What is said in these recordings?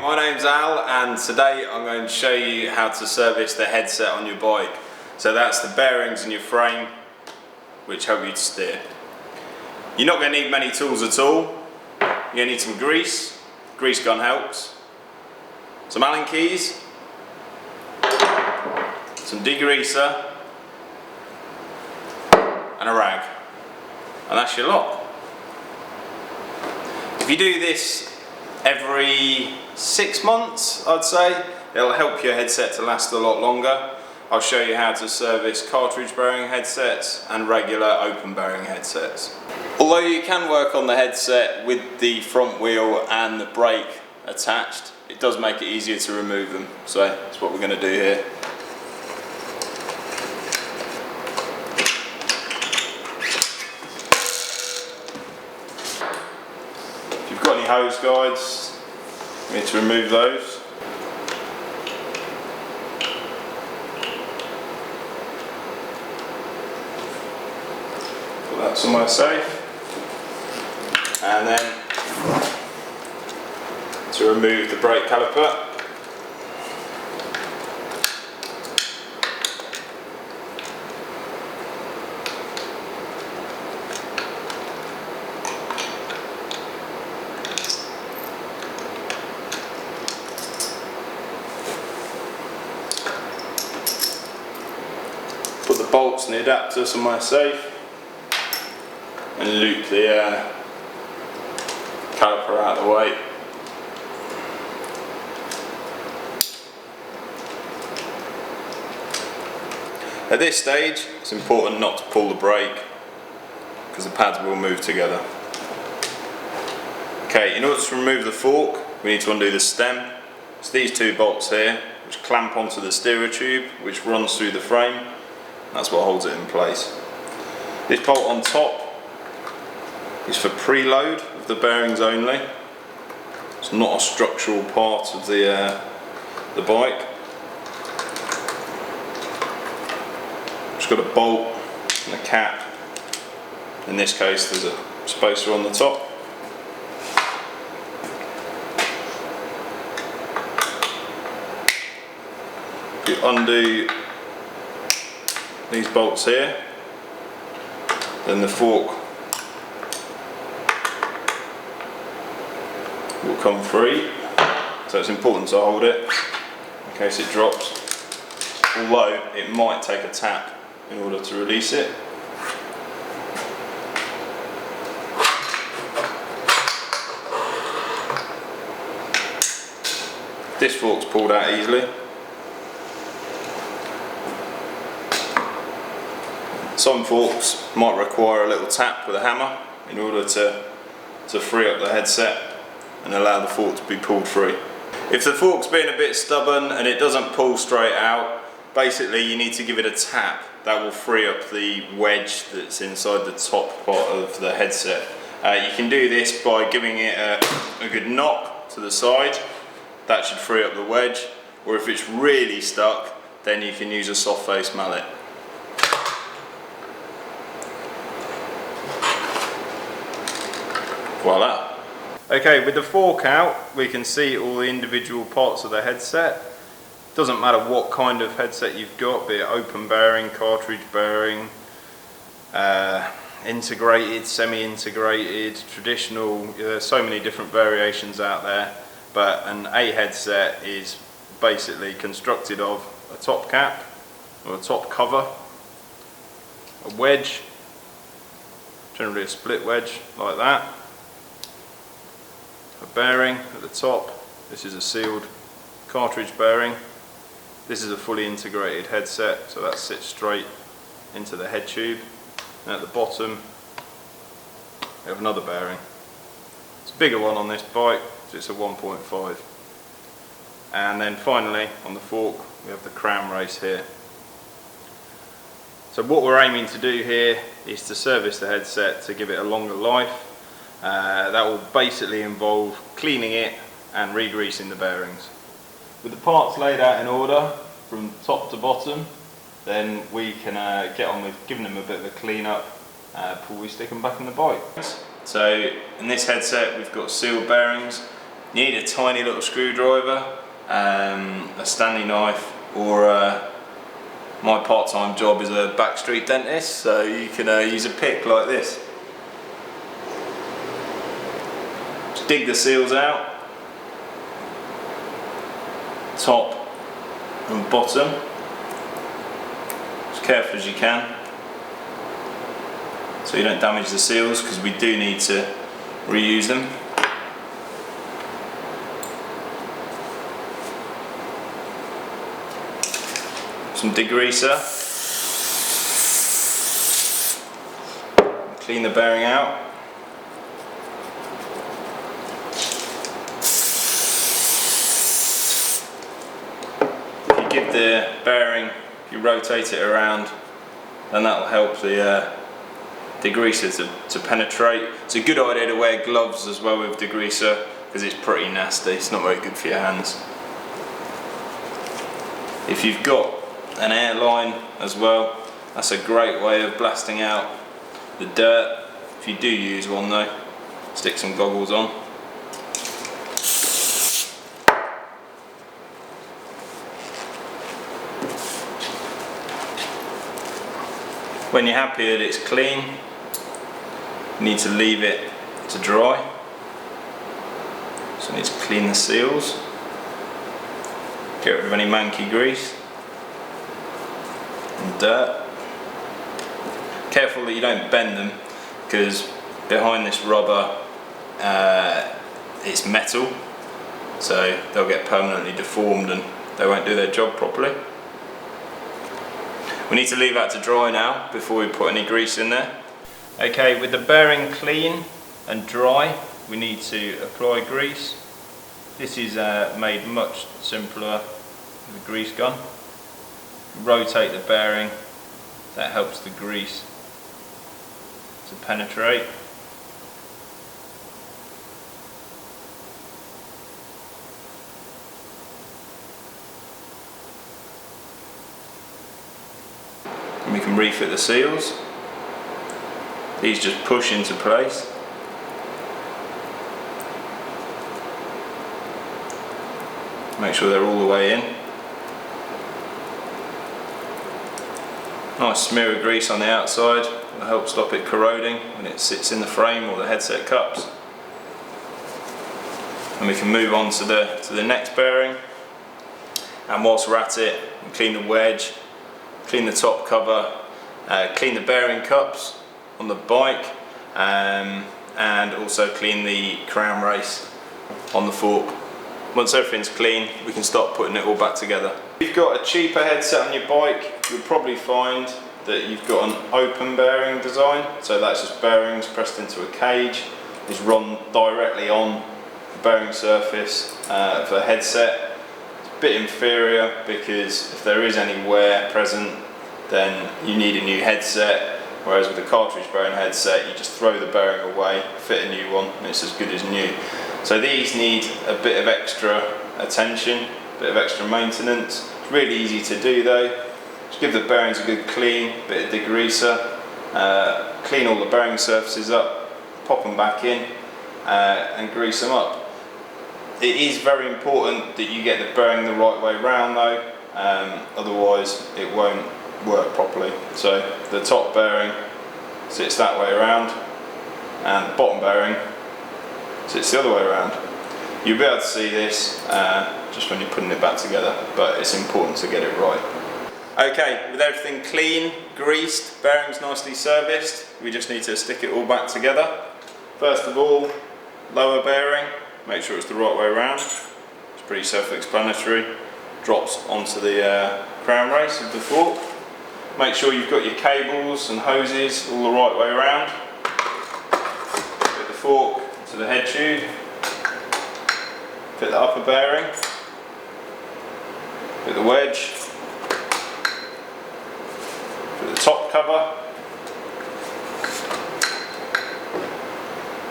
my name's Al and today I'm going to show you how to service the headset on your bike. So that's the bearings in your frame which help you to steer. You're not going to need many tools at all. You're going to need some grease gun helps, some Allen keys, some degreaser and a rag, and that's your lot. If you do this every 6 months, I'd say, it'll help your headset to last a lot longer. I'll show you how to service cartridge bearing headsets and regular open bearing headsets. Although you can work on the headset with the front wheel and the brake attached, it does make it easier to remove them. So that's what we're going to do here. If you've got any hose guides, you need to remove those. Put that somewhere safe. And then to remove the brake caliper. Put the bolts and the adapter somewhere safe and loop the caliper out of the way. At this stage, it's important not to pull the brake because the pads will move together. Okay, in order to remove the fork, we need to undo the stem. It's these two bolts here, which clamp onto the steerer tube, which runs through the frame. That's what holds it in place. This bolt on top is for preload of the bearings only. It's not a structural part of the bike. It's got a bolt and a cap. In this case there's a spacer on the top. You undo these bolts here, then the fork will come free, so it's important to hold it in case it drops, although it might take a tap in order to release it. This fork's pulled out easily. Some forks might require a little tap with a hammer in order to free up the headset and allow the fork to be pulled free. If the fork's being a bit stubborn and it doesn't pull straight out, basically you need to give it a tap. That will free up the wedge that's inside the top part of the headset. You can do this by giving it a good knock to the side. That should free up the wedge, or if it's really stuck, then you can use a soft face mallet. Voila. Okay, with the fork out, we can see all the individual parts of the headset. Doesn't matter what kind of headset you've got, be it open bearing, cartridge bearing, integrated, semi-integrated, traditional. There's so many different variations out there, but an A headset is basically constructed of a top cap or a top cover, a wedge, generally a split wedge like that, a bearing at the top. This is a sealed cartridge bearing. This is a fully integrated headset, so that sits straight into the head tube. And at the bottom we have another bearing. It's a bigger one on this bike, so it's a 1.5. And then finally on the fork we have the crown race here. So what we're aiming to do here is to service the headset to give it a longer life. That will basically involve cleaning it and re-greasing the bearings. With the parts laid out in order from top to bottom, then we can get on with giving them a bit of a clean up before we stick them back in the bike. So in this headset we've got sealed bearings. You need a tiny little screwdriver, a Stanley knife, or my part-time job is a backstreet dentist, so you can use a pick like this. Just dig the seals out, top and bottom, as careful as you can, so you don't damage the seals, because we do need to reuse them. Some degreaser, clean the bearing out. If you give the bearing, if you rotate it around, then that will help the degreaser to penetrate. It's a good idea to wear gloves as well with degreaser, because it's pretty nasty, it's not very good for your hands. If you've got an airline as well, that's a great way of blasting out the dirt. If you do use one though, stick some goggles on. When you're happy that it's clean, you need to leave it to dry. So I need to clean the seals, get rid of any manky grease and dirt. Careful that you don't bend them, because behind this rubber it's metal, so they'll get permanently deformed and they won't do their job properly. We need to leave that to dry now before we put any grease in there. Okay, with the bearing clean and dry, we need to apply grease. This is made much simpler with a grease gun. Rotate the bearing, that helps the grease to penetrate. And we can refit the seals. These just push into place. Make sure they're all the way in. Nice smear of grease on the outside will help stop it corroding when it sits in the frame or the headset cups. And we can move on to the next bearing. And whilst we're at it, we clean the wedge, clean the top cover, clean the bearing cups on the bike, and also clean the crown race on the fork. Once everything's clean, we can start putting it all back together. If you've got a cheaper headset on your bike, you'll probably find that you've got an open bearing design, so that's just bearings pressed into a cage. It's run directly on the bearing surface for the headset. It's a bit inferior, because if there is any wear present, then you need a new headset, whereas with a cartridge bearing headset, you just throw the bearing away, fit a new one, and it's as good as new. So these need a bit of extra attention, a bit of extra maintenance. It's really easy to do though. Just give the bearings a good clean, bit of degreaser, clean all the bearing surfaces up, pop them back in, and grease them up. It is very important that you get the bearing the right way round though, otherwise it won't work properly. So the top bearing sits that way around, and the bottom bearing sits the other way around. You'll be able to see this just when you're putting it back together, but it's important to get it right. Okay, with everything clean, greased, bearings nicely serviced, we just need to stick it all back together. First of all, lower bearing, make sure it's the right way around. It's pretty self-explanatory. Drops onto the crown race of the fork. Make sure you've got your cables and hoses all the right way around. Put the fork to the head tube. Fit the upper bearing. Fit the wedge. Fit the top cover.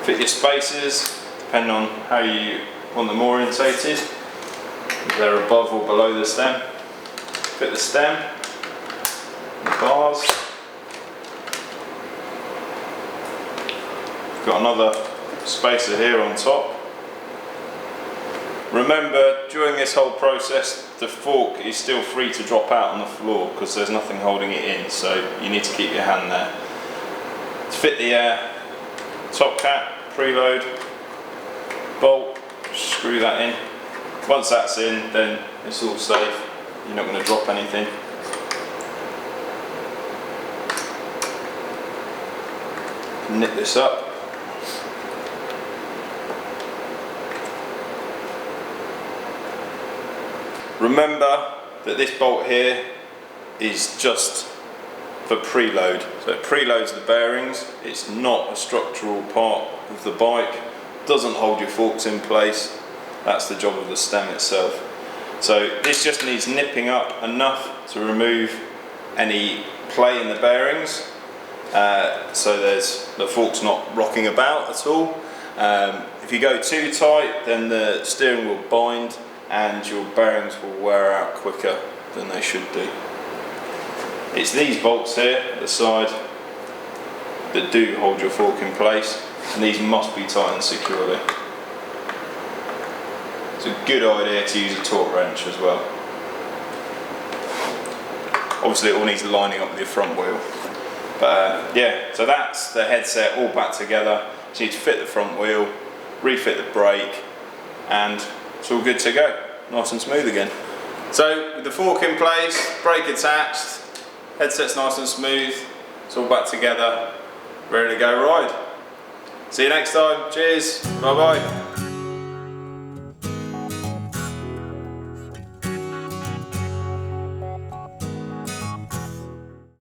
Fit your spacers, depending on how you want them orientated. If they're above or below the stem. Fit the stem, the bars. Got another spacer here on top. Remember, during this whole process, the fork is still free to drop out on the floor because there's nothing holding it in, so you need to keep your hand there. To fit the top cap, preload, bolt, screw that in. Once that's in, then it's all safe. You're not going to drop anything. Knit this up. Remember that this bolt here is just for preload. So it preloads the bearings. It's not a structural part of the bike. Doesn't hold your forks in place. That's the job of the stem itself. So this just needs nipping up enough to remove any play in the bearings. So the fork's not rocking about at all. If you go too tight, then the steering will bind and your bearings will wear out quicker than they should do. It's these bolts here at the side that do hold your fork in place, and these must be tightened securely. It's a good idea to use a torque wrench as well. Obviously it all needs lining up with your front wheel. But yeah, so that's the headset all back together. So you need to fit the front wheel, refit the brake, and it's all good to go. Nice and smooth again. So with the fork in place, brake attached, headset's nice and smooth, it's all back together, ready to go ride. See you next time. Cheers. Bye bye.